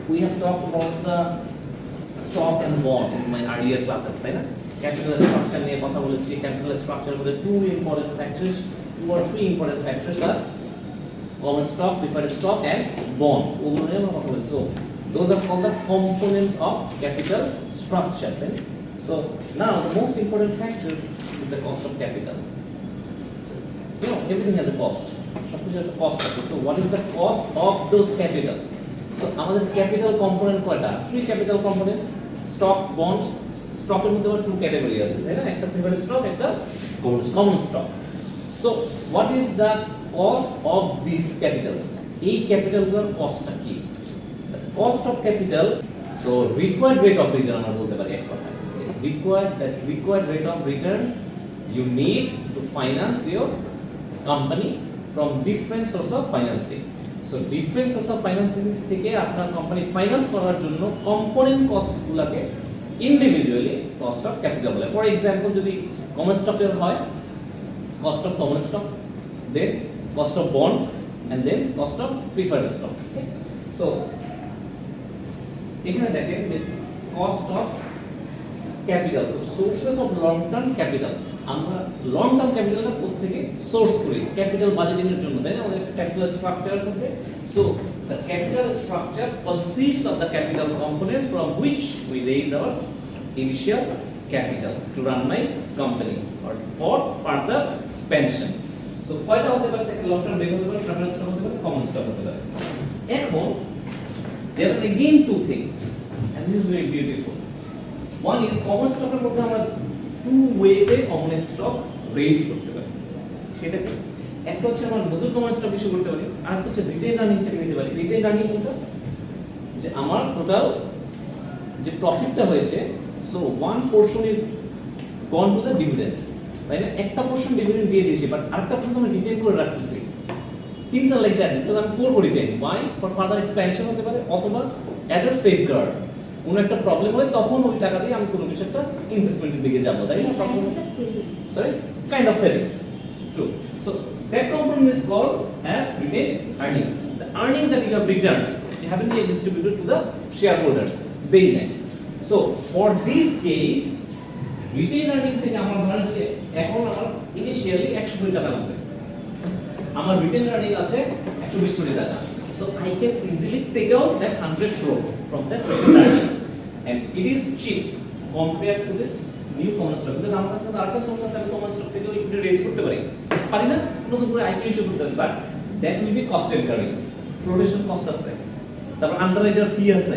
we have talked about the stock and bond in my earlier classes, তাই না? Capital structure নিয়ে কথা বলেছি। Capital structure মধ্যে two or three important factors are common stock, preferred stock and bond. ওগুলো নিয়ে আমরা কথা বলেছি। So those are called the component of capital structure, right? So now the most important factor is the cost of capital. So, you know, everything has a cost. সবকিছু একটা cost আছে। So what is the cost of those capital? So আমাদের capital component কয়টা? Three capital component: stock, bond. Stock এর মধ্যে two category আছে, তাই না? একটা preferred stock, একটা common stock. So what is the cost of these capitals? এই ক্যাপিটালগুলোর কস্টটা কি? The cost of capital, so required rate of return আমরা বলতে পারি এক কথায়। Required rate of return you need to finance your company from different source of financing. So different source of financing থেকে আপনার company finance করার জন্য component কস্টগুলোকে ইন্ডিভিজুয়ালি কস্ট অফ ক্যাপিটাল বলে। ফর এক্সাম্পল যদি কমন স্টকের হয় cost of common stock, then cost of bond, and then cost of preferred stock. Okay? So এখানে দেখেন যে cost of capital, so sources of long term capital, আমরা long term ক্যাপিটালটা কোথা থেকে সোর্স করি ক্যাপিটাল বাজেটিং এর জন্য, তাই না? আমাদের ক্যাপিটাল স্ট্রাকচার থাকে। So the capital structure consists of the capital components from which we raise our initial capital to run my company or for further expansion. So কয়টা হতে পারে? লং টার্ম ডেট হতে পারে, প্রেফারেন্স স্টক হতে পারে, common stock হতে পারে। এখন there are again two things and this is very beautiful. One is common stock এর মধ্যে আমরা two way তে common stock raise করতে পারি। সেটা কি? একটা হচ্ছে আমরা নতুন কমন স্টক ইস্যু করতে পারি, আর একটা হচ্ছে রিটেইন আর্নিং থেকে নিতে পারি। রিটেইন আর্নিং কোনটা? যে আমার টোটাল যে প্রফিটটা হয়েছে, so one portion is gone to the dividend, তাই না? একটা পোরশন ডিভিডেন্ড দিয়ে দিয়েছি, বাট আরেকটা পোরশন আমি রিটেইন করে রাখতেছি। Things are like that, because আমি করব retain. Why? For further expansion হতে পারে, অথবা অ্যাজ আ সেফগার্ড। কোনো একটা প্রবলেম হয় তখন ওই টাকা দিয়ে আমি কোনো কিছু একটা ইনভেস্টমেন্টের দিকে যাব, তাই না? Sorry, kind of savings. True. So that component is called as retained earnings. The earnings that you have returned, you haven't yet distributed to the shareholders. They net. So for this case, retained earning থেকে আমার ধরেন যদি এখন আমার initially 100 কোটি টাকা লাগবে, আমার retained earning আছে 120 কোটি টাকা, so I can easily take out that 100 crore from that retained earning, and it is cheap compared to this new common stock, because আমার কাছে তো আরেকটা সোর্স আছে, আমি common stock থেকে ইকুইটি রেজ করতে পারি না, নতুন করে আইপি ইস্যু করতে পারি, but that will be cost incurring, flotation cost আছে, তারপর আন্ডাররাইটার ফি আছে,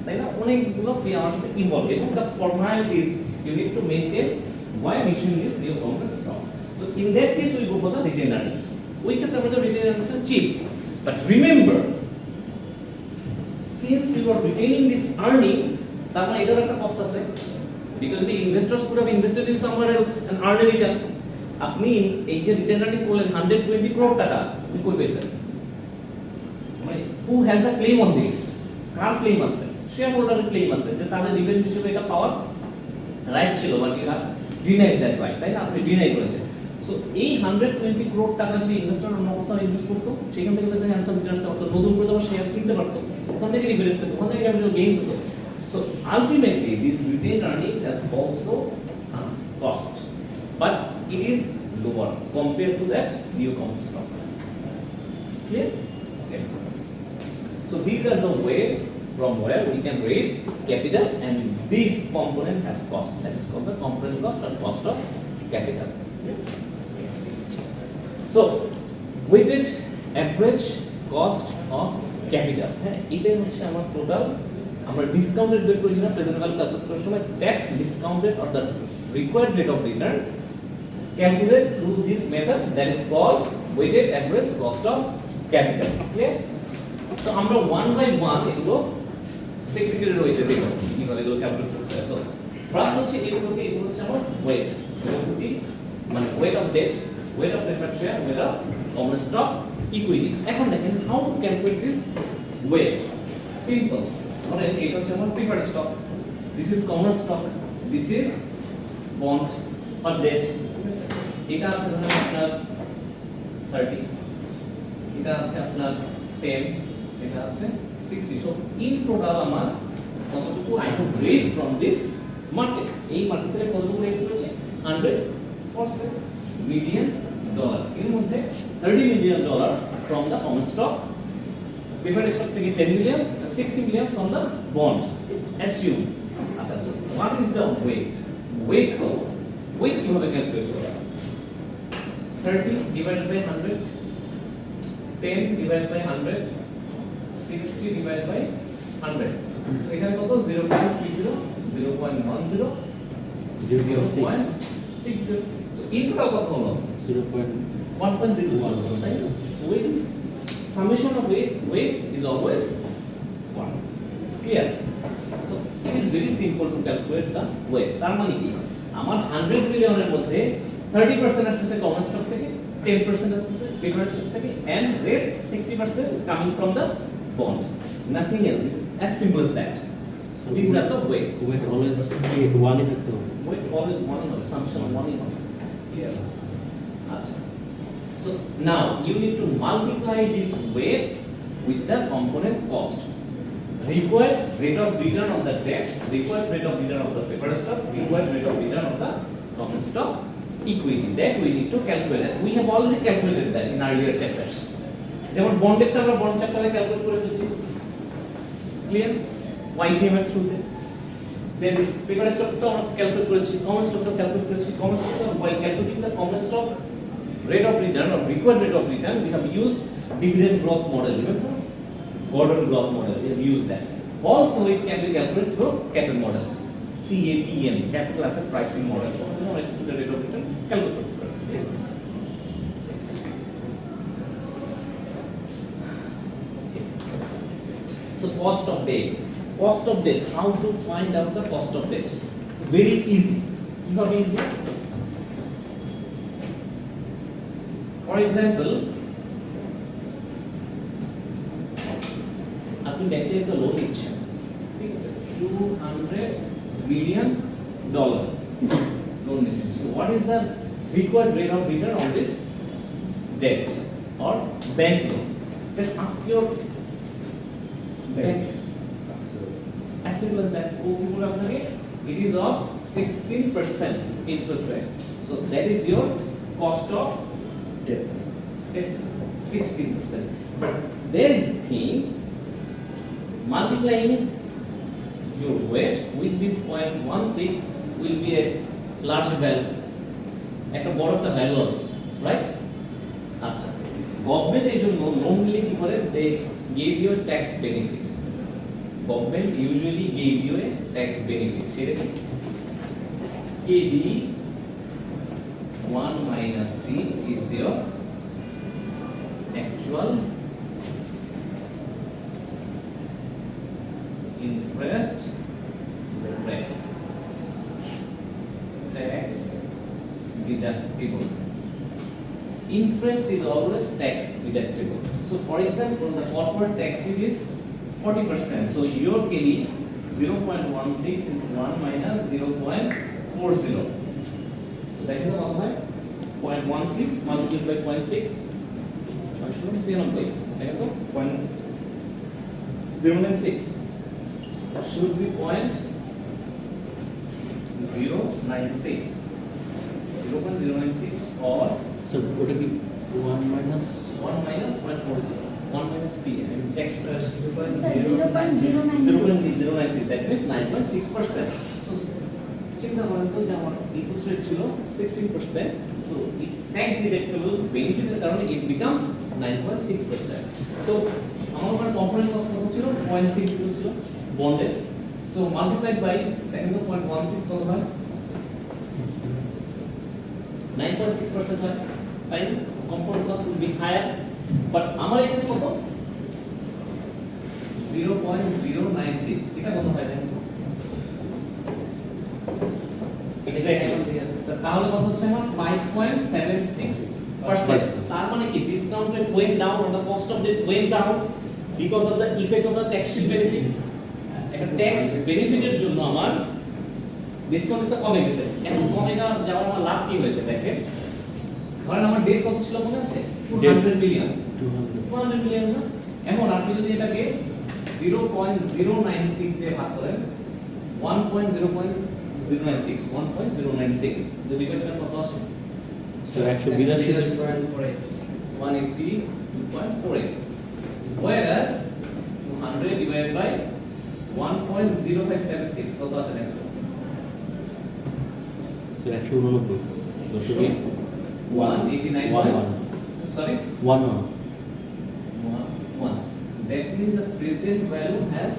তাই না? অনেকগুলো ফি আমার সাথে ইনভলভ, এবং the formalities you need to maintain while issuing this new common stock. So in that case we go for the retained earnings. We can cover the retained earnings are cheap, but remember, since you are retaining this earning, তার মানে এটার একটা cost আছে, because the investors could have invested in somewhere else and earned a return. আপনি এই যে retain earning করলেন 120 crore টাকা, আপনি কই পেয়েছেন? মানে who has the claim on this? কার ক্লেম আছে? শেয়ার হোল্ডারের ক্লেম আছে যে তাদের ডিভিডেন্ড হিসেবে এটা পাওয়ার রাইট ছিল, but you have denied that right, তাই না? আপনি ডিনাই করেছেন। সো এই 120 crore টাকা যদি ইনভেস্টর অন্য কোথাও ইনভেস্ট করতো, সেখান থেকে তাদের হ্যান্ডসাম রিটার্নস পাওয়া, নতুন করে আবার শেয়ার কিনতে পারতো, ওখান থেকে রিভেন্স পেতো, ওখান থেকে ক্যাপিটাল গেইনস হতো। So ultimately this retain earnings has also cost, but it is lower compared to that new common stock. Clear? Okay. So these are the ways from where we can raise capital, and this component has cost, that is called the component cost or cost of capital. So weighted average cost of capital, হ্যাঁ, এটাই হচ্ছে আমার total, আমরা discounted বের করেছিলাম present value calculate করার সময়, that discounted or the required rate of return is calculated through this method that is called weighted average cost of capital. Clear? So আমরা one by one এগুলো secretary রয়েছে, দেখো কিভাবে এগুলো ক্যালকুলেট করতে হয়। সো ফার্স্ট হচ্ছে এগুলো হচ্ছে আমার ওয়েট, মানে weight of debt, weight of preferred share, weight of common stock, equity. এখন দেখেন how to calculate this weight. Simple, মানে এটা হচ্ছে আমার preferred stock, this is common stock, this is bond or debt. এটা আছে ধরুন আপনার 30, এটা আছে আপনার 10, এটা আছে 60। সো ইন টোটাল আমার কতটুকু I have raise from this markets, এই মার্কেট থেকে কতটুকু রেজ করেছে 100% মিলিয়ন ডলার, এর মধ্যে $30 million from the common stock, preferred stock থেকে 10 million, 60 million from the bond. Assume. আচ্ছা, so what is the weight? Weight কত? Weight কিভাবে ক্যালকুলেট করা? 30 divided by 100, 10 divided by 100, 60 divided by 100. So এখানে কত? 0.30, 0.10, 0.60. So in total কত হলো? 1.01. Right? So weight is summation of weight is always 1. Clear? So it is very simple to calculate the weight. তার মানে কি আমার 100 মিলিয়নের মধ্যে 30% আসছে কমন স্টক থেকে, 10% আসছে প্রিফারেড স্টক থেকে, and rest 60% is coming from the bond. Nothing else. This is as simple as that. So these are the weights. Weight always 1 is at the weight always 1 in assumption 1 in. Clear? So now you need to multiply these weights with the component cost. Required rate of return of the debt, required rate of return of the preferred stock, required rate of return of the common stock equity. That we need to calculate. And we have already calculated that in earlier chapters. যেমন বন্ডের আমরা bond চ্যাপ্টারে calculate করে ফেলেছি। Clear? YTM এর থ্রুতে। দেন preferred স্টকটা আমরা ক্যালকুলেট করেছি, কমন স্টকটা ক্যালকুলেট করেছি। Common stock by calculating the common stock rate of return or required rate of return, we have used dividend growth model. Remember? Gordon growth model. We have used that. Also, it can be calculated through CAPM model. CAPM, capital asset pricing model. You know, expected rate of return calculated. So, cost of debt. Cost of debt. How to find out the cost of debt? Very easy. Not easy. For example, আপনি ব্যাংকে একটা loan নিচ্ছেন, ঠিক আছে, $200 million loan নিচ্ছেন। So what is the required rate of return on this debt or bank loan? Just ask your bank. As simple as that. It is of 16% interest rate. So that is your cost of debt. 16%. But there is a thing, multiplying your weight with this 0.16 will be a large value. একটা বড় একটা value হবে, right? আচ্ছা, government এই জন্য loan নিলে কি করে? They gave you tax benefit. Government usually gave you a tax benefit. সেটা কি? KD 1 minus T is your actual interest rate, tax deductible. Interest is always tax deductible. So for example, the corporate tax rate is 40%. So your KD 0.16 into 1 minus 0.40. So that is how much? 0.16 multiplied by 0.6. I should not say number. There you go. 0.096. Should be 0.096. 0.096 or so would it be 1 minus 0.40. 1 minus T. I mean tax rate 0.096. That means 9.6%. So চিন্তা করেন তো যে আমার interest rate ছিল 16%. So tax deductible benefit এর কারণে it becomes 9.6%. So আমার component cost কত ছিল? 0.60 ছিল বন্ডে। So multiplied by দেখেন তো 0.16 কত হয়? 9.6% হয়। তাই component cost will be higher, but আমার এখানে কত? 0.096। এটা কত হয় দেখেন তো? এক্স্যাক্টলি ঠিক আছে স্যার। তাহলে কত হচ্ছে আমার 5.76%। তার মানে কি discount rate went down or the cost of debt went down because of the effect of the tax shield benefit. একটা ট্যাক্স বেনিফিটের জন্য আমার ডিসকাউন্টটা কমে গেছে। এখন কমে যাওয়ার আমার লাভ কি হয়েছে দেখেন। ধরেন আমার ডেট কত ছিল মনে আছে? 200 মিলিয়ন। 200 মিলিয়ন না? এমন আপনি যদি এটাকে 0.096 দিয়ে ভাগ করেন 1.096 the division কত আসে স্যার 182 180.48 whereas 200 divided by 1.0576 কত আসে দেখো স্যার 189 দশমিক 189 sorry 11 1. That means the present value has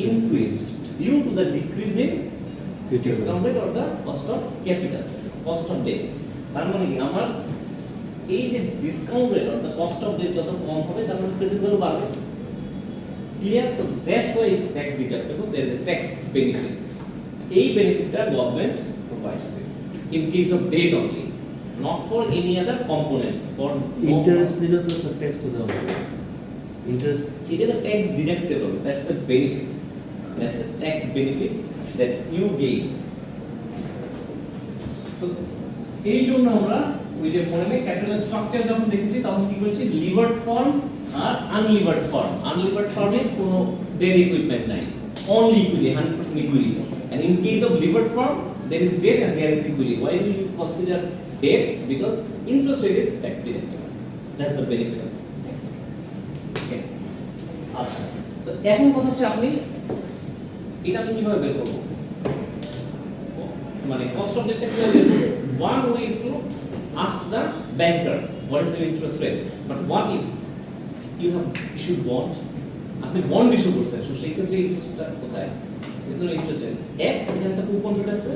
increased due to the decrease in future discount rate or the cost of capital, cost of debt. তার মানে কি আমার এই যে discount rate or the cost of debt যত কম হবে তার মানে প্রেজেন্ট ভ্যালু বাড়বে clear so that's why it's tax deductible there is a tax benefit এই বেনিফিটটা government provides in case of debt only not for any other components for interest দিলে তো স্যার ট্যাক্স তো দেওয়া হবে interest it is a tax deductible that's the benefit that's the tax benefit that you gain so এই জন্য আমরা ওই যে মনে নেই ক্যাপিটাল স্ট্রাকচার যখন দেখেছি তখন কি করেছি লিভার্ড ফর্ম আর আনলিভার্ড ফর্মে কোনো ডেট ইকুইপমেন্ট নাই only equity 100% equity and in case of levered form there is debt and there is equity why do you consider debt because interest rate is tax deductible that's the benefit of it okay আচ্ছা so এখন কথা হচ্ছে আপনি এটা আপনি কিভাবে বের করব মানে কস্ট অফ ডেটটা কিভাবে বের করব one way is to ask the banker what is the interest rate but what if you have issued bond আপনি বন্ড ইস্যু করছেন সো সেই ক্ষেত্রে ইন্টারেস্টটা কোথায় এটা ইন্টারেস্ট রেট এক যেটা কুপন রেট আছে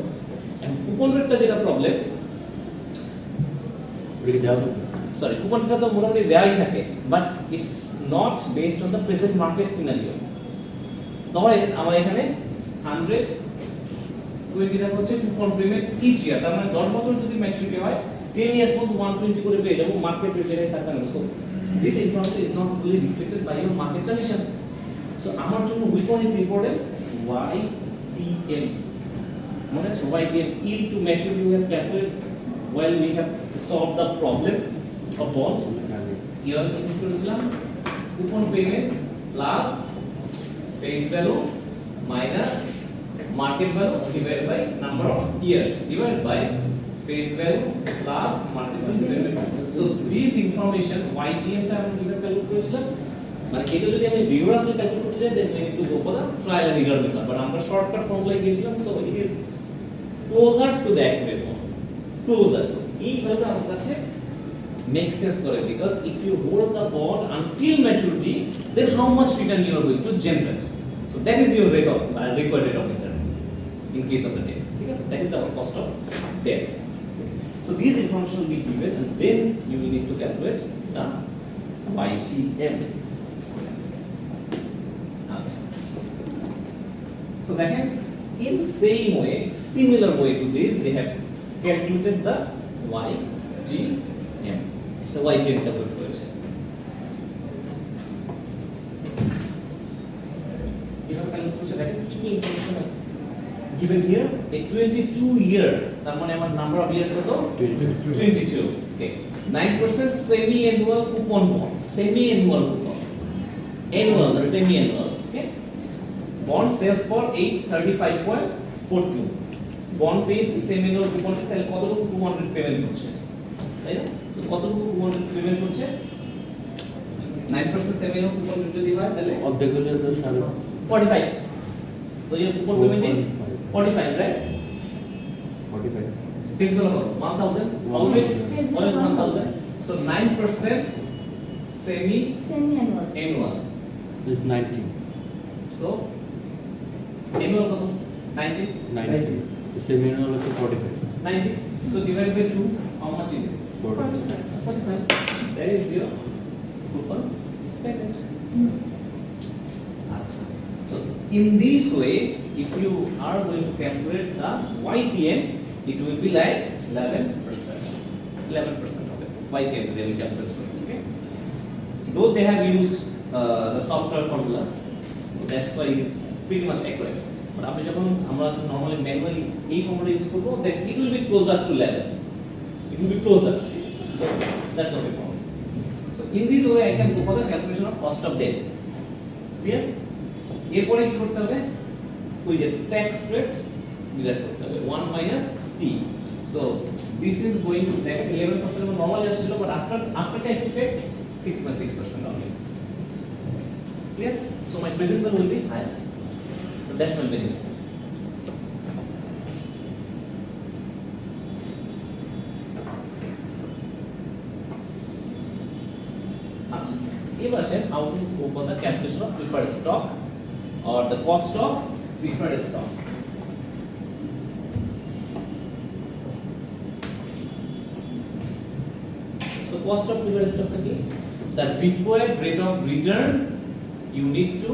এন্ড কুপন রেটটা যেটা প্রবলেম সরি কুপন রেটটা তো মোটামুটি দেয়াই থাকে but it's not based on the present market scenario ধরেন আমার এখানে 120 টাকা হচ্ছে কুপন পেমেন্ট ইচ ইয়ার তার মানে 10 বছর যদি ম্যাচুরিটি হয় 10 ইয়ার্স পর্যন্ত 120 করে পেয়ে যাবো মার্কেট রেটে থাকবে না so this information is not fully reflected by your market condition so আমার জন্য which one is important YTM মনে আছে YTM yield to maturity we have calculated while we have solved the problem of bond here we have করেছিলাম coupon payment plus face value minus market value divided by number of years divided by face value plus market value divided by so this information YTM টা আমরা কিভাবে calculate করেছিলাম মানে এটা যদি আমি রিভার্সলি calculate করতে যাই then we need to go for the trial and error method but আমরা শর্টকাট ফর্মুলায় গিয়েছিলাম so it is closer to the accurate one closer so এই ভ্যালুটা আমার কাছে make sense করে because if you hold the bond until maturity then how much return you are going to generate so that is your record required rate of return in case of the debt okay so that is our cost of debt so these information will be given and then you will need to calculate the YTM so again in same way similar way to this they have calculated the YTM the YTM calculate করেছে এভাবে calculate করছে দেখেন কি কি information given here a 22 year তার মানে আমার number of years কত 22 okay 9% semi annual coupon bond semi annual coupon annual the semi annual okay bond sells for 835.42 bond pays semi annual coupon তাহলে কতটুকু 200 পেমেন্ট হচ্ছে তাই না সো কতটুকু 200 পেমেন্ট হচ্ছে 9% semi annual coupon যদি হয় তাহলে অর্ধেক হলে তো 45 so your coupon payment is 45 right 45 face value 1000 always 1000 so 9% semi annual is 90 so annual কত 90 the same annual is 45 90 so divided by 2 how much it is 45 that is your coupon payment so in this way if you are going to calculate the YTM it will be like 11% of it YTM they will calculate okay though they have used the software formula so that's why it is pretty much accurate but আপনি যখন আমরা normally manually এই formula use করব then it will be closer to 11 it will be closer so that's what we found so in this way I can go for the calculation of cost of debt clear এরপরে কি করতে হবে ওই যে tax rate deduct করতে হবে 1 minus T. So this is going to take 11% normal আসছিল, but after tax effect 6.6% only. Clear? So my present value will be higher. So that's my benefit. How to go for the calculation of preferred stock or the cost of preferred stock. So cost of preferred stock is the required rate of return you need to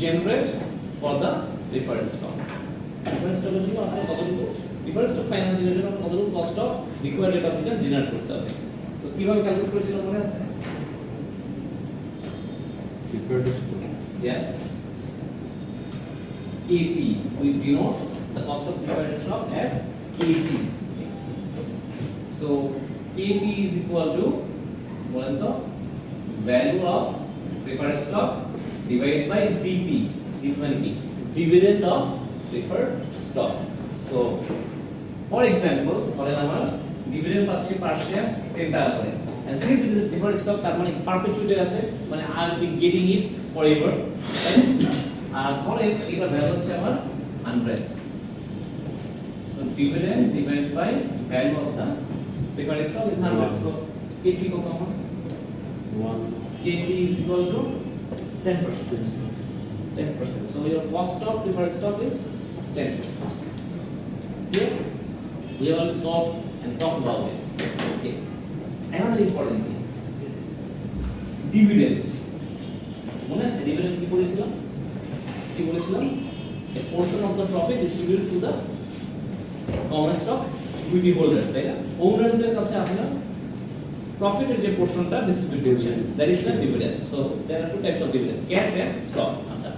generate for the preferred stock. Preferred stock is preferred stock financing এর জন্য কতটুকু cost of required rate of return generate করতে হবে। So কিভাবে calculate করেছিলাম মনে আছে? Preferred stock. Yes. KP. We denote the cost of preferred stock as KP. So KP is equal to value of preferred stock divided by DP. Dividend of preferred stock. So for example, dividend পাচ্ছি per share 10 টাকা করে। And since it is a preferred stock, তার মানে perpetuity আছে, মানে I will be getting it forever, right? আর ধরে এটা value হচ্ছে আমার 100. So dividend divided by value of the preferred stock is 100. So KP কত আমার? 1. KP is equal to 10%. 10%. So your cost of preferred stock is 10%. Here we have already solved and talked about it. Okay. Another important thing, dividend. মনে আছে dividend কি বলেছিলাম? A portion of the profit distributed to the common stock equity holders, তাই না? Owners দের কাছে আপনার প্রফিটের যে পোরশনটা ডিস্ট্রিবিউট করছেন, that is the dividend. So there are two types of dividend, cash and stock. আচ্ছা,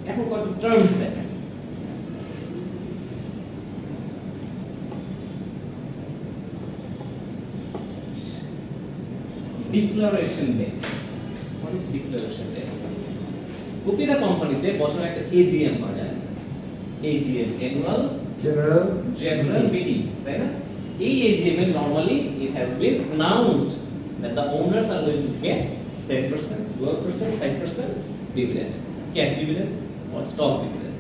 এখন কত টার্মস দেখেন। Declaration date. What is declaration date? প্রতিটা কোম্পানিতে বছরে একটা AGM পাওয়া যায়। AGM, annual general meeting, তাই না? এই AGM A normally it has been announced that the owners are going to get 10%, 12%, 5% dividend, cash dividend or stock dividend.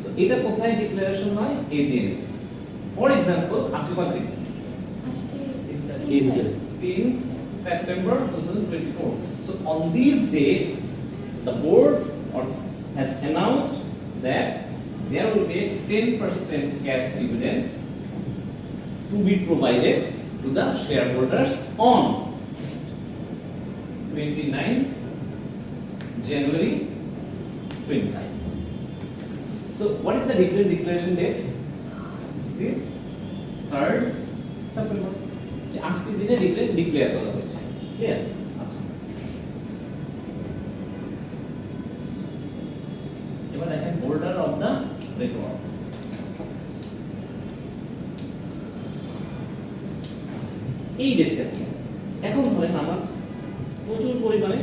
So এটা কোথায় declaration হয়? AGM. For example, আজকে কত তারিখ? আজকে 3 September 2024. So on this day, the board has announced that there will be a 10% cash dividend to be provided to the shareholders on 29th January 25. So what is the declaration date? This is 3rd September. আজকের দিনে declare করা হয়েছে। Clear? আচ্ছা, এবার দেখেন holder of the record. এই ডেটটা কি? এখন ধরেন আমার প্রচুর পরিমাণে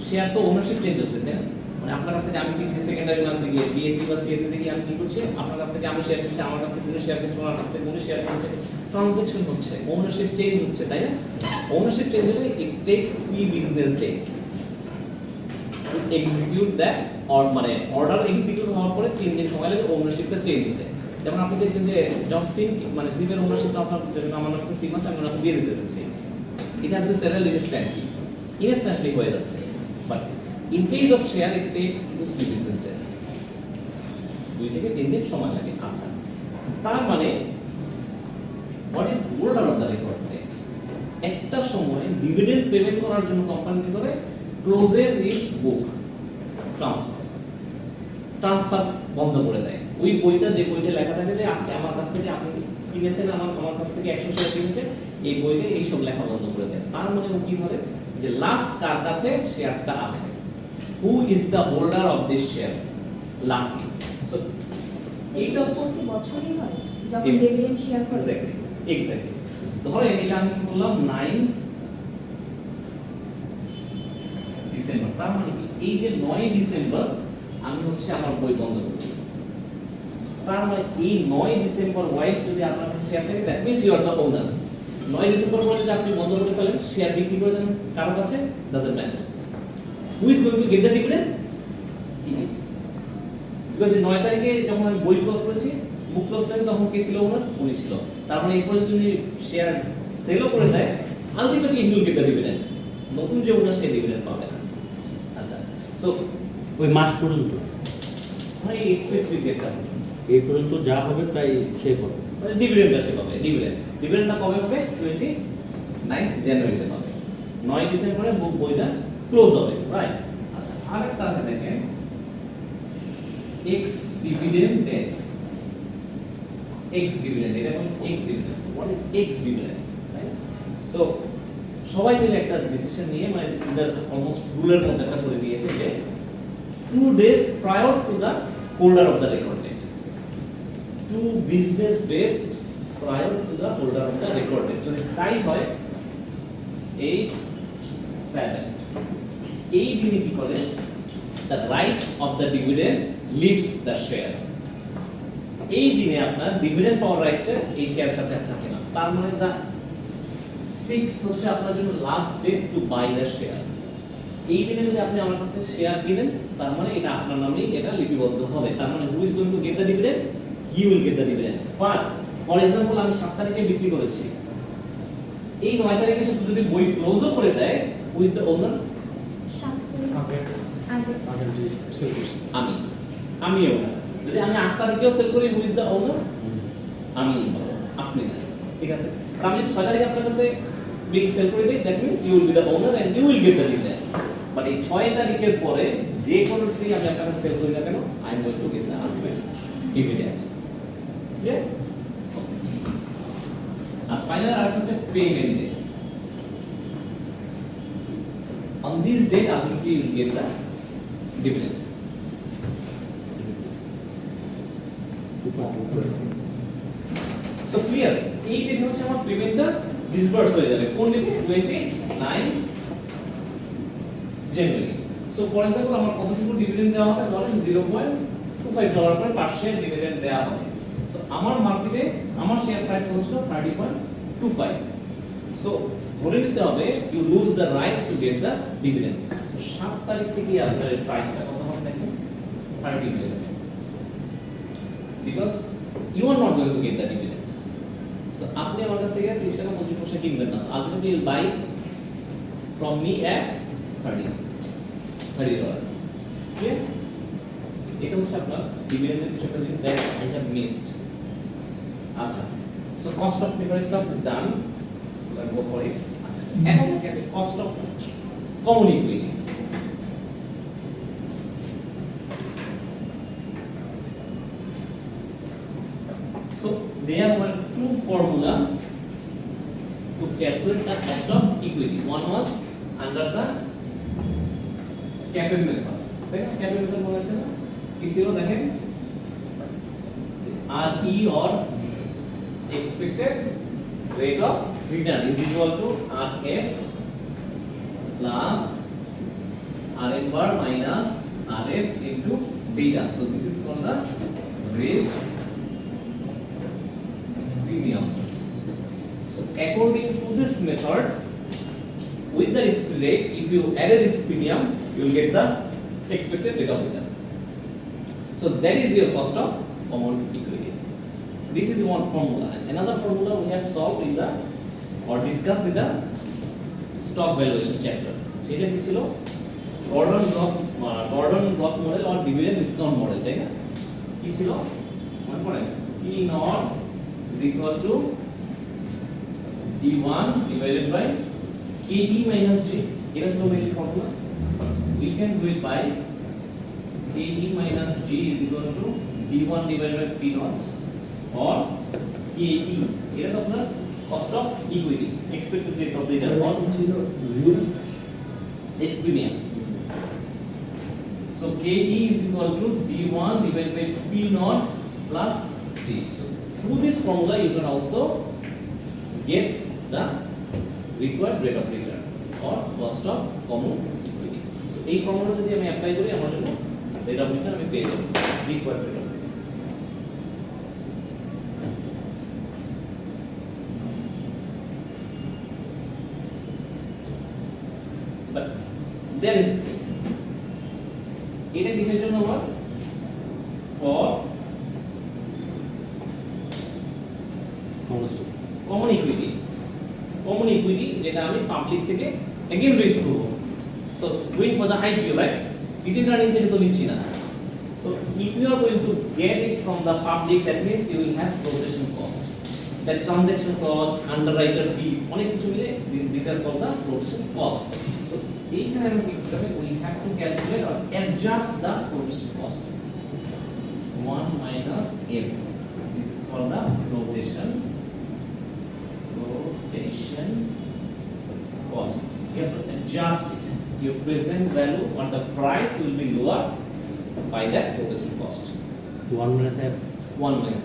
শেয়ার তো ওনারশিপ চেঞ্জ হচ্ছে, তাই না? মানে আপনার কাছ থেকে আমি কিনছি সেকেন্ডারি মার্কেটে গিয়ে বিএসসি বা সিএসসি থেকে আমি কি করছি, আপনার কাছ থেকে আমি শেয়ার কিনছি, আমার কাছ থেকে শেয়ার কিনছি, আমার কাছ থেকে শেয়ার কিনছে, ট্রানজাকশন হচ্ছে, ওনারশিপ চেঞ্জ হচ্ছে, তাই না? ওনারশিপ চেঞ্জ হলে ইট tax 3 business days to execute that, or মানে অর্ডার এক্সিকিউট হওয়ার পরে 3 দিন সময় লাগে ওনারশিপটা চেঞ্জ হতে। যেমন আপনি দেখবেন যে যখন সিম মানে সিমের ওনারশিপটা আপনার যেমন আমার একটা সিম আছে, আমি আপনাকে দিয়ে দিতে যাচ্ছি, it has been settled instantly হয়ে যাচ্ছে। But in case of share it tax 2-3 business days, 2 থেকে 3 দিন সময় লাগে। আচ্ছা, তার মানে what is holder of the record date? একটা সময় ডিভিডেন্ড পেমেন্ট করার জন্য কোম্পানি কি করে? ক্লোজেস ইটস বুক, ট্রান্সফার বন্ধ করে দেয়। ওই বইটা, যে বইটা লেখা থাকে যে আজকে আমার কাছ থেকে আপনি কিনেছেন, আমার কাছ থেকে 100 শেয়ার কিনেছেন, এই বইতে এই সব লেখা বন্ধ করে দেয়। তার মানে ও কি ধরে যে লাস্ট কার কাছে শেয়ারটা আছে, who is the holder of this share last. So এইটা প্রতি বছরই হয় যখন ডিভিডেন্ড শেয়ার করে। এক্স্যাক্টলি। ধরেন এটা আমি বললাম 9 ডিসেম্বর, তার মানে কি এই যে 9 ডিসেম্বর আমি হচ্ছে আমার বই বন্ধ করছি। তার মানে এই 9 ডিসেম্বর ওয়াইজ যদি আপনার কাছে শেয়ার থাকে, that means you are the owner. 9 December পরে যদি আপনি বন্ধ করে ফেলেন, শেয়ার বিক্রি করে দেন কারো কাছে, doesn't matter. Who is going to get the dividend? He is. Because 9 তারিখে যখন আমি বই ক্লোজ করেছি, বুক ক্লোজ করেছি, তখন কে ছিল ওনার? উনি ছিল। তার মানে এরপরে যদি শেয়ার সেলও করে দেয়, ultimately he will get the dividend. নতুন যে ওনার সে ডিভিডেন্ড পাবে না। আচ্ছা, সো ওই মাস পর্যন্ত মানে এই স্পেসিফিক ডেটটা এই পর্যন্ত যা হবে তাই সে পাবে। মানে ডিভিডেন্ডটা সে পাবে। ডিভিডেন্ডটা কবে পাবে? 29 জানুয়ারিতে পাবে। 9 ডিসেম্বরে বুক বইটা ক্লোজ হবে, রাইট? আচ্ছা, আরেকটা আছে দেখেন, ex dividend date. Ex dividend, এটা কোন ex dividend? What is ex dividend, right? So সবাই মিলে একটা ডিসিশন নিয়ে, মানে দিস ইজ দ্য অলমোস্ট রুলের মধ্যে একটা করে দিয়েছে যে 2 days prior to the holder of the record date. 2 business days prior to the holder of the record date. যদি তাই হয় 8/7, এই দিনে কি করে? the right of the dividend leaves the share. এই দিনে আপনার ডিভিডেন্ড পাওয়ার রাইটটা এই শেয়ারের সাথে থাকে না। তার মানে দা 6th হচ্ছে আপনার জন্য last date to buy the share. এই দিনে যদি আপনি আমার কাছে শেয়ার কিনেন, তার মানে এটা আপনার নামেই এটা লিপিবদ্ধ হবে। তার মানে who is going to get the dividend? He will get the dividend. But for example আমি 7 তারিখে বিক্রি করেছি, এই 9 তারিখে সে যদি বই ক্লোজও করে দেয়, হু ইজ দ্য ওনার? 7 তারিখ আগে আমি ওনার। যদি আমি 8 তারিখেও সেল করি, হু ইজ দ্য ওনার? আমি, আপনি না। ঠিক আছে? আর আমি যদি 6 তারিখে আপনার কাছে বিগ সেল করে দিই, that means you will be the owner and you will get the dividend. But এই 6 তারিখের পরে যে কোনো ট্রি আমি আপনার কাছে সেল করি না কেন, I am going to get the ultimate dividend. Clear? আর ফাইনাল আরেকটা হচ্ছে payment date. On this date ultimately you will get the dividend. So clear? এই ডেট হচ্ছে আমার পেমেন্টটা ডিসবার্স হয়ে যাবে। কোন ডেটে? 29 জানুয়ারি। সো ফর এক্সাম্পল আমার কতটুকু ডিভিডেন্ড দেওয়া হবে? ধরেন $0.25 করে পার শেয়ার ডিভিডেন্ড দেওয়া হবে। সো আমার মার্কেটে আমার শেয়ার প্রাইস কত ছিল? 30.25। সো ধরে নিতে হবে you lose the right to get the dividend. So 7 তারিখ থেকে আপনার প্রাইসটা কত হবে দেখেন? 30 হয়ে যাবে। Because you are not going to get the dividend. So আপনি আমার কাছ থেকে 30 টাকা 25 পয়সা কিনবেন না। So ultimately you buy from me at $30। Clear? এটা হচ্ছে আপনার ডিভিডেন্ডের কিছু একটা জিনিস দ্যাট আই হ্যাভ মিসড। আচ্ছা, so cost of preference stock is done. Let's go for it. আচ্ছা, এখন cost of common equity. So there were 2 formula to calculate the cost of equity. One was under the capital method. Capital method বলা আছে না? কি ছিল দেখেন? RE or expected rate of return is equal to RF plus RM bar minus RF into beta. So this is called the risk premium. So according to this method, with the risk rate, if you add a risk premium, you will get the expected rate of return. So that is your cost of common equity. This is one formula. And another formula we have solved in the or discussed with the stock valuation chapter. সেটা কি ছিল? Gordon block model or dividend discount model, তাই না? কি ছিল? মনে পড়ে? P naught is equal to D1 divided by KD minus G. Here is no value formula. We can do it by KD minus G is equal to D1 divided by P naught or KD. Here is the cost of equity, expected rate of return or risk premium. So KD is equal to D1 divided by P naught plus G. So through this formula you can also get the required rate of return or cost of common equity. So এই formula যদি আমি apply করি আমার জন্য rate of return আমি পেয়ে যাব required rate of return. But there is এটা কিসের জন্য আমার for common equity, common equity যেটা আমি পাবলিক থেকে এগেইন রেজ করব। So going for the IPO right, retain earning থেকে তো নিচ্ছি না। So if you are going to get it from the public, that means you will have flotation cost, that transaction cost, underwriter fee, অনেক কিছু মিলে this are called the flotation cost. So এইখানে আমি কি করতে হবে, we have to calculate or adjust the flotation cost 1 minus m. This is called the flotation cost. You have to adjust it. Your present value or the price will be lower by that flotation cost. 1 minus f. 1 minus.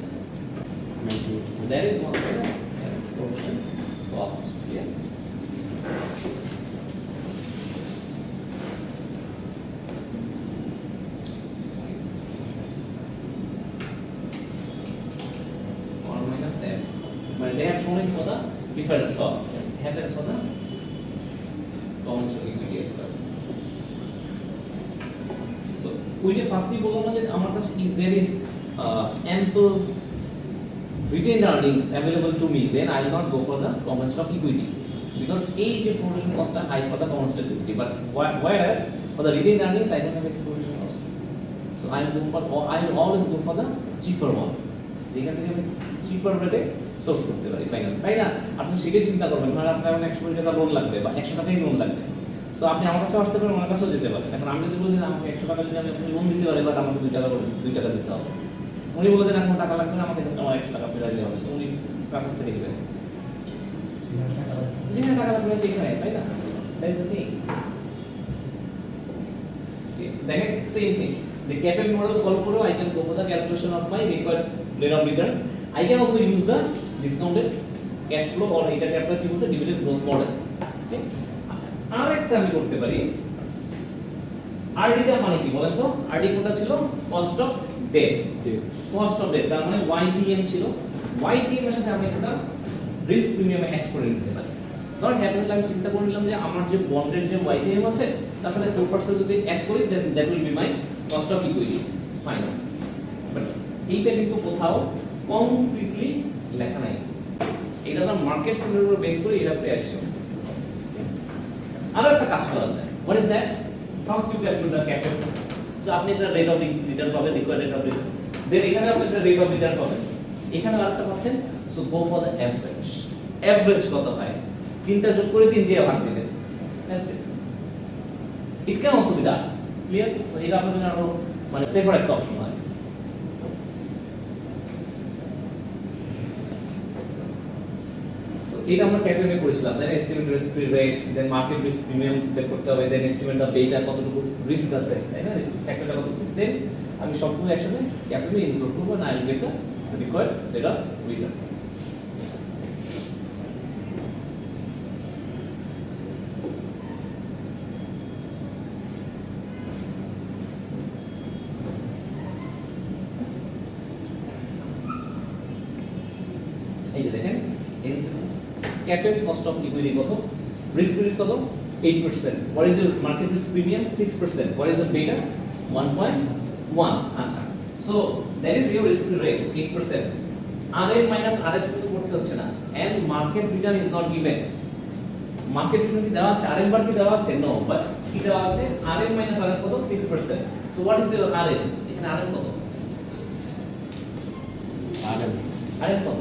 That is one by the flotation cost. Yeah. But they have shown it for the preferred stock, have that for the common stock equity as well. So we just firstly বললাম না যে আমার কাছে if there is ample retained earnings available to me, then I will not go for the common stock equity because এই যে flotation cost টা high for the common stock equity, but whereas for the retained earnings I don't have a flotation cost, so I will always go for the cheaper one. যেখান থেকে আমি cheaper rate source করতে পারি final, তাই না? আপনি সেটাই চিন্তা করবেন, মানে আপনার 100 কোটি টাকা লোন লাগবে বা 100 টাকাই লোন লাগবে, সো আপনি আমার কাছে আসতে পারেন, আমার কাছেও যেতে পারেন। এখন আমি যদি বলি যে আমাকে 100 টাকা যদি আমি আপনি লোন দিতে পারি, বাট আমাকে 2 টাকা দিতে হবে, উনি বলেছেন এখন টাকা লাগবে না, আমাকে জাস্ট আমার 100 টাকা ফেরত দিতে হবে, সো উনি কাছ থেকে দিবেন যেখানে টাকা লাগবে সেখানে, তাই না? That is the thing. দেখেন same thing, the CAPM model follow করে I can go for the calculation of my required rate of return. I can also use the discounted cash flow or এটা আপনারা কি বলছে dividend growth model. ওকে, আচ্ছা আরেকটা আমি করতে পারি, RD টা মানে কি বলেন তো? RD কোনটা ছিল? Cost of debt. Cost of debt তার মানে YTM ছিল, YTM এর সাথে আমি একটা রিস্ক প্রিমিয়াম অ্যাড করে নিতে পারি। ধর হ্যাপেন আমি চিন্তা করে নিলাম যে আমার যে বন্ডের যে YTM আছে তার সাথে 4% যদি অ্যাড করি, then that will be my cost of equity final. But এইটা কিন্তু কোথাও কমপ্লিটলি লেখা নাই, এটা তো মার্কেট সিনারিওর উপর বেস করে এটা পেয়ে আসছে। আরো একটা কাজ করা যায়, what is that? First you calculate the capital, so আপনি একটা রেট অফ রিটার্ন পাবেন, required rate of return, then এখানে আপনি একটা রেট অফ রিটার্ন পাবেন, এখানে আরেকটা পাচ্ছেন, so go for the average. Average কত হয়? তিনটা যোগ করে 3 দিয়ে ভাগ দিবেন, that's it. It can also be done, clear? So এটা আপনাদের জন্য আরো মানে সেফার একটা অপশন হয়। এটা আমরা ক্যালকুলেট করেছিলাম, দেন এস্টিমেট রিস্ক ফ্রি রেট, দেন মার্কেট রিস্ক প্রিমিয়াম বের করতে হবে, দেন এস্টিমেট অফ ডেটা কতটুকু রিস্ক আছে, তাই না? রিস্ক ফ্যাক্টরটা কতটুকু, দেন আমি সবগুলো একসাথে ক্যালকুলেট ইনক্লুড করব, না I will get the required rate of return. এই যে দেখেন NCC capital cost of equity কত, রিস্ক রেট কত 8%, what is your market risk premium 6%, what is your beta 1.1, আচ্ছা so that is your risk rate 8%, RF minus RF করতে হচ্ছে না, and market return is not given, market return কি দেওয়া আছে, RM বার কি দেওয়া আছে, নো, বাট কি দেওয়া আছে, RM minus RF কত 6%, so what is your RM, এখানে RM কত, RM কত,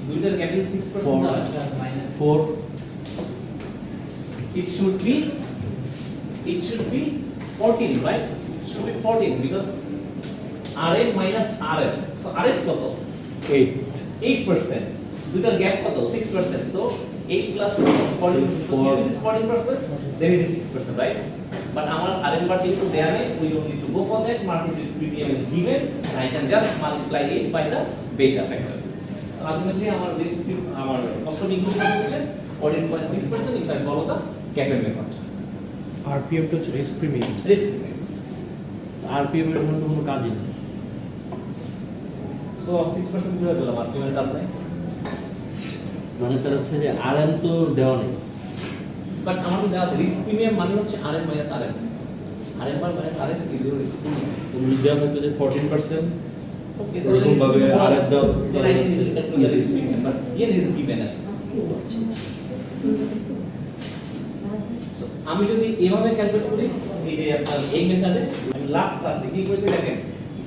দুইটার ক্যাপিটাল 6% দেওয়া আছে minus 4, it should be 14, right? It should be 14 because RF minus RF, so RF কত 8%, দুইটার গ্যাপ কত 6%, so 8 plus 14 is 40%, then it is 6%, right? But our RM bar into there, we don't need to go for that, market risk premium is given, and I can just multiply it by the beta factor. So ultimately our risk, our cost of income calculation 14.6% if I follow the CAPM method. RPM to risk premium. Risk premium. RPM এর মধ্যে কোনো কাজই নেই। So 6% কিভাবে পেলাম? আর payment কাজ নাই। মানে স্যার হচ্ছে যে আরএম তো দেওয়া নেই। বাট আমার তো দেওয়া আছে রিস্ক প্রিমিয়াম মানে হচ্ছে RM minus RF। RM minus RF is your risk premium. তো দেওয়া থাকতো যে 14%, ওকে, এরকম ভাবে RF দেওয়া হচ্ছে risk premium, but here is given us. So, আমি যদি এভাবে ক্যালকুলেট করি, এই যে আপনার এই মেথডে আমি লাস্ট ক্লাসে কি করেছি দেখেন,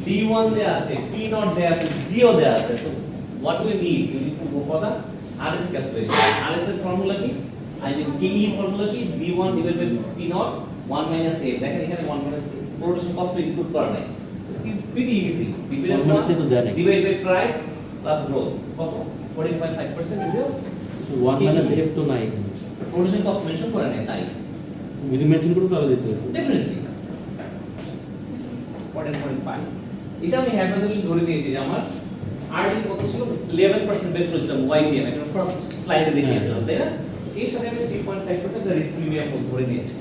D1 দেয়া আছে, P0 দেয়া আছে, G ও দেয়া আছে। So what we need, you need to go for the RS calculation. RS এর ফর্মুলা কি? I mean KE ফর্মুলা কি? D1 divided by P0 1 minus A। দেখেন এখানে 1 minus A production cost input করা নাই। So it is pretty easy. One minus A তো দেয়া নেই। Divided by price plus growth কত? 14.5% ইনটু 1 মাইনাস এফ তো নাই এখানে। প্রোডাকশন কস্ট মেনশন করে নাই তাই। যদি মেনশন করো তাহলে দিতে হবে। ডেফিনেটলি 14.5 এটা আমি হ্যাপাজালি ধরে নিয়েছি যে আমার আরডি কত ছিল 11% বের করেছিলাম ওয়াইটিএম এটা ফার্স্ট স্লাইডে দেখিয়েছিলাম তাই না এর সাথে আমি 3.5% রিস্ক প্রিমিয়াম ধরে নিয়েছি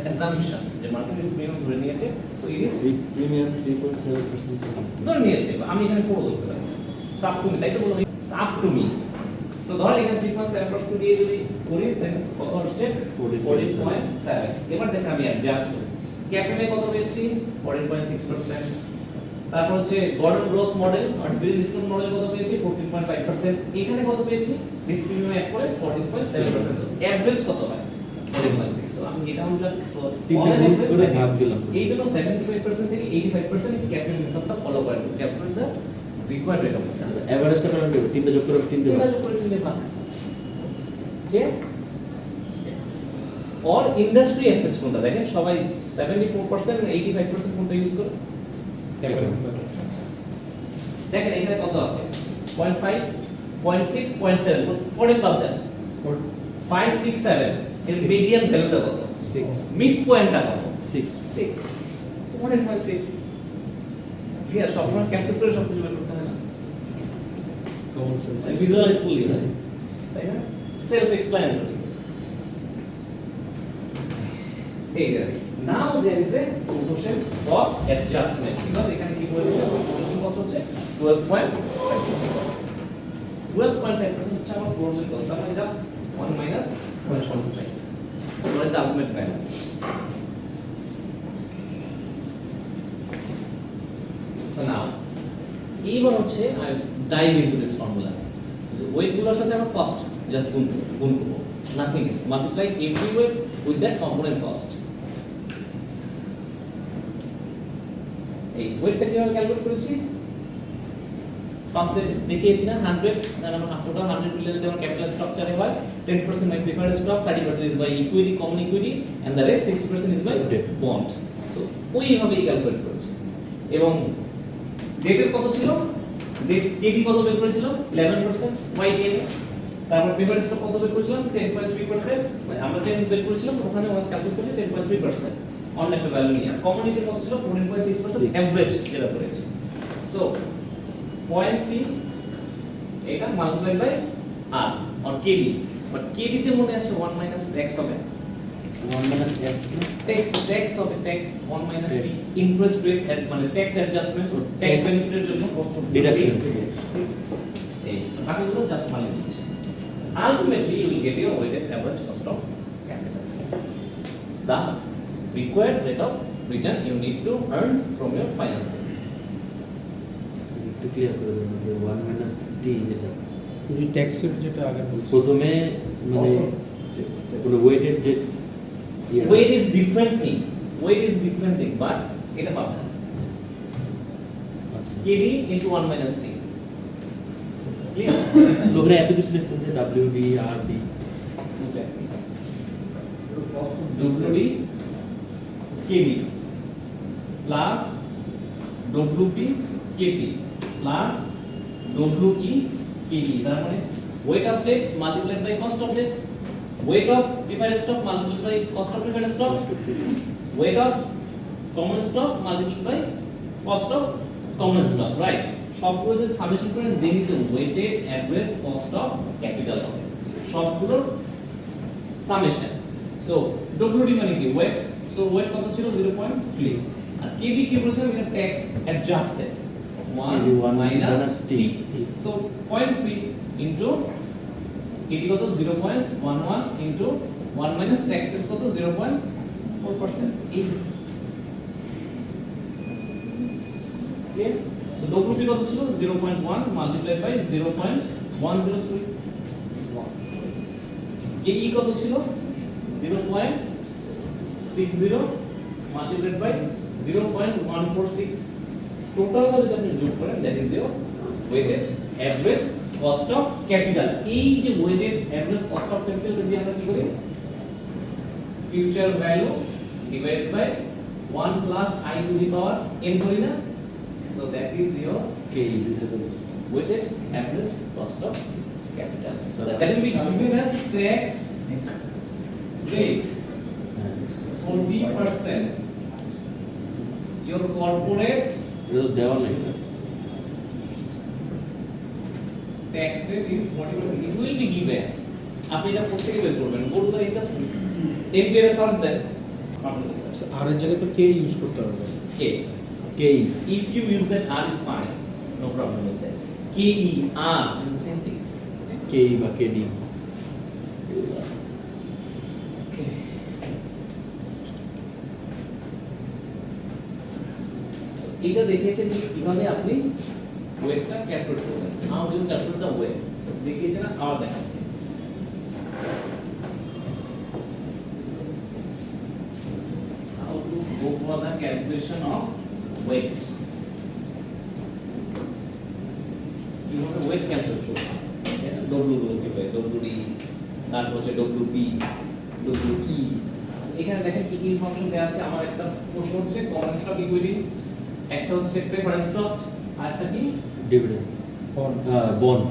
অ্যাসাম্পশন যে মার্কেট রিস্ক প্রিমিয়াম ধরে নিয়েছে so it is risk premium 3.7% ধরে নিয়েছে আমি এখানে ফলো করতে পারি সাব টু মি তাই তো বললাম সাব টু মি সো ধর এখানে 3.7% দিয়ে যদি করি তাহলে কত আসছে 40.7 এবার দেখেন আমি অ্যাডজাস্ট করি ক্যাপিটালে কত পেয়েছি 14.6% তারপর হচ্ছে Gordon growth model artificial discount model কত পেয়েছি 14.5% এখানে কত পেয়েছি রিস্ক প্রিমিয়াম অ্যাড করে 14.7% সো এভারেজ কত হয় 14.6 সো আমি এটা আমরা সো তিনটা গ্রুপ করে ভাগ দিলাম এই জন্য 75% থেকে 85% ক্যাপিটাল মেথডটা ফলো করে capital the required rate of এভারেজটা কেমন হবে তিনটা যোগ করে তিনটা ভাগ যোগ করে তিনটে ভাগ ঠিক और इंडस्ट्री एफएक्स কোনটা দেখেন সবাই 74% আর 85% কোনটা ইউজ করে দেখেন এখানে কত আছে 0.5 0.6 0.7 14 বাদ দেন 5 6 7 এর মিডিয়ান ভ্যালুটা কত 6 মিড পয়েন্টটা কত 6 6 14.6 ক্লিয়ার সবসময় ক্যালকুলেট করে সবকিছু বের করতে হয় না কমন সেন্স ভিজুয়ালাইজ করলি তাই না self explanatory now there is a promotion cost adjustment because এখানে কি বলছে promotion cost হচ্ছে 12.5% হচ্ছে আমার promotion cost তাহলে just 1 minus 1.5 what is the ultimate value so now এইবার হচ্ছে I dive into this formula so weight গুলোর সাথে আমার cost just গুণ করব nothing else multiply every weight with that component cost এই ওয়েটটা কিভাবে ক্যালকুলেট করেছি ফার্স্টে দেখিয়েছি না 100 কারণ আমরা টোটাল 100 বিলিয়ন যদি আমার ক্যাপিটাল স্ট্রাকচারে হয় 10% by preferred stock 30% is by equity common equity and the rest 60% is by bond so ওইভাবেই ক্যালকুলেট করেছি এবং ডেটের কত ছিল ডেট কেটি কত বের করেছিলাম 11% ওয়াইডিএম তারপর প্রিফারেড স্টক কত বের করেছিলাম 10.3% মানে আমরা 10 বের করেছিলাম ওখানে আমরা ক্যালকুলেট করেছি 10.3% অন্য একটা ভ্যালু নিয়ে কমিউনিটির কত ছিল 14.6% এভারেজ যেটা করেছে সো 0.3 এটা multiply by R or KD but KD তে মনে আছে 1 মাইনাস ট্যাক্স হবে 1 মাইনাস ট্যাক্স হবে tax 1 minus T interest rate মানে ট্যাক্স অ্যাডজাস্টমেন্ট ও ট্যাক্স বেনিফিটের জন্য ডিডাকশন এই বাকিগুলো just multiplication ultimately you will get your weighted average cost of capital the required rate of return you need to earn from your financing একটু clear করে দেন যে 1 minus টি যেটা এই ট্যাক্সের যেটা আগে বলছি প্রথমে মানে কোন ওয়েটেড যে weight is different thing but এটা পাবেন kd into 1 minus t clear লোকরা এত কিছু লিখছেন যে wd rd wd kd plus wp kp plus we kd তার মানে weight of debt multiplied by cost of debt weight of preferred stock multiplied by cost of preferred stock weight of common stock multiplied by cost of common stock right সবগুলো যদি summation করেন দেন তো weighted average cost of capital হবে সবগুলোর summation so wd মানে কি weight so weight কত ছিল 0.3 আর কেডি কি বলেছিলাম এটা ট্যাক্স অ্যাডজাস্টেড 1 1 মাইনাস minus টি T. সো 0.3 ইনটু কেডি কত 0.11 ইনটু 1 মাইনাস ট্যাক্স রেট কত 0.4% এই ক্লিয়ার সো ডব্লিউপি কত ছিল 0.1 মাল্টিপ্লাইড বাই 0.103 কেই কত ছিল 0.60 মাল্টিপ্লাইড বাই 0.146 টোটাল যদি আপনি যোগ করেন that is your weighted average cost of capital এই যে weighted average cost of capital যদি আমরা কি করি future value divide by 1 plus i to the power n করি না so that is your K is equal to weighted average cost of capital. So that will be given as tax rate 40%. Your corporate এটা তো দেওয়া নাই sir tax rate is 40%. It will be given. আপনি এটা প্রত্যেকে বের করবেন বলতে এটা এনপিআর সার্চ দেন আর এর জায়গায় তো কে ইউজ করতে হবে কে K if you use that r is fine no problem with that k e r is the same thing K বা KD okay এটা দেখিয়েছেন যে কিভাবে আপনি ওয়েটটা ক্যালকুলেট করবেন how do you calculate the weight দেখিয়েছেন না আবার দেখাচ্ছি how to go for the calculation of weights কিভাবে ওয়েট ক্যালকুলেট করব ডব্লিউ বলতে পারে ডব্লিউডি তারপর হচ্ছে ডব্লিউপি ডব্লিউই এখানে দেখেন কি কি ইনফরমেশন দেওয়া আছে আমার একটা প্রশ্ন হচ্ছে কমন স্টক ইকুইটি একটা হচ্ছে প্রেফারেন্স স্টক আর একটা কি ডিভিডেন্ড বন্ড বন্ড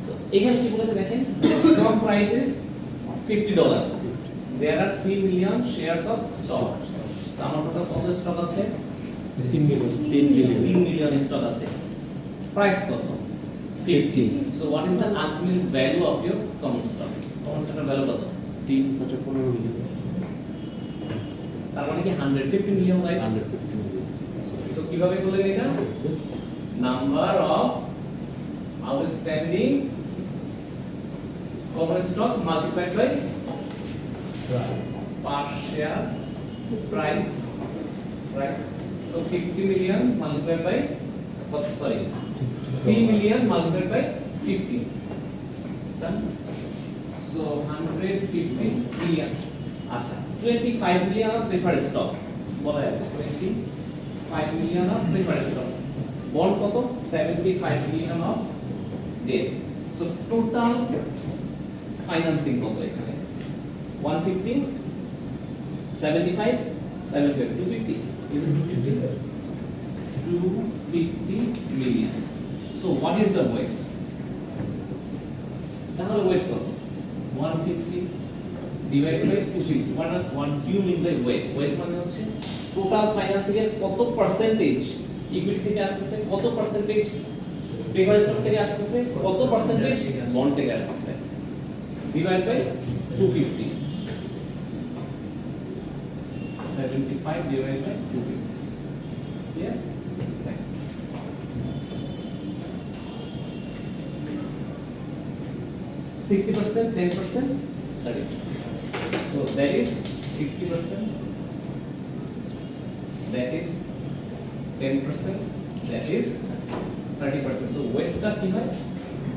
সো এখানে কি বলেছে দেখেন stock price is $50 there are 3 million shares of stock so আমার টোটাল কত স্টক আছে 3 মিলিয়ন 3 মিলিয়ন স্টক আছে প্রাইস কত 50 so what is the ultimate value of your common stock value কত 3.15 মিলিয়ন তার মানে কি 150 মিলিয়ন রাইট 150 মিলিয়ন সো কিভাবে করলেন এটা number of outstanding common stock multiplied by per share price right so 50 million multiplied by what sorry 3 million multiplied by 50 done so 150 million acha 25 million of preferred stock bola jache 25 million of preferred stock bond koto 75 million of debt so total financing koto ekhane 150 75 75 250 250 million so what is the weight তাহলে weight কত 150 divided by 250 what do you mean by weight weight মানে হচ্ছে total financing এর কত percentage equity থেকে আসছে কত percentage preference stock থেকে আসছে কত পার্সেন্টেজ বন্ড থেকে আসছে divide by 250 75 divided by 250 yeah 60% 10% 30% so that is 60% that is 10% that is 30% so weight টা কি হয়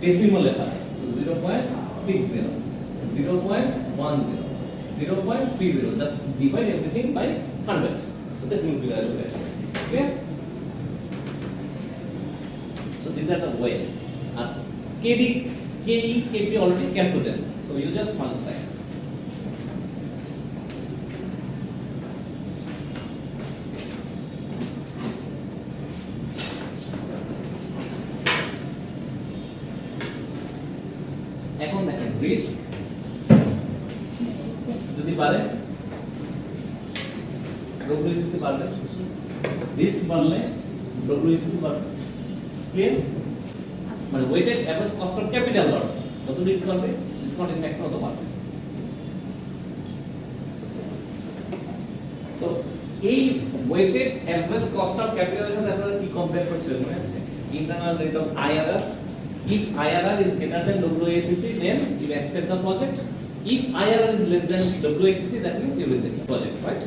ডেসিমাল এ হয় so 0.60 0.10 0.30 just divide everything by 100 so decimal figure আসবে clear so these are the weight kd already calculated so you just multiply এখন দেখেন risk যদি বাড়ে ডব্লিউসিসি বাড়বে রিস্ক বাড়লে ডব্লিউসিসি বাড়বে ক্লিয়ার মানে weighted average cost of capital বাড়বে কত রিস্ক বাড়বে ডিসকাউন্টিং ফ্যাক্টর কত বাড়বে এই ওয়েটেড এভারেজ কস্ট অফ ক্যাপিটালের সাথে আপনারা কি কম্পেয়ার করছিলেন মনে আছে? Internal rate of IRR. If IRR is greater than WACC, then you accept the project. If IRR is less than WACC, that means you reject the project, right?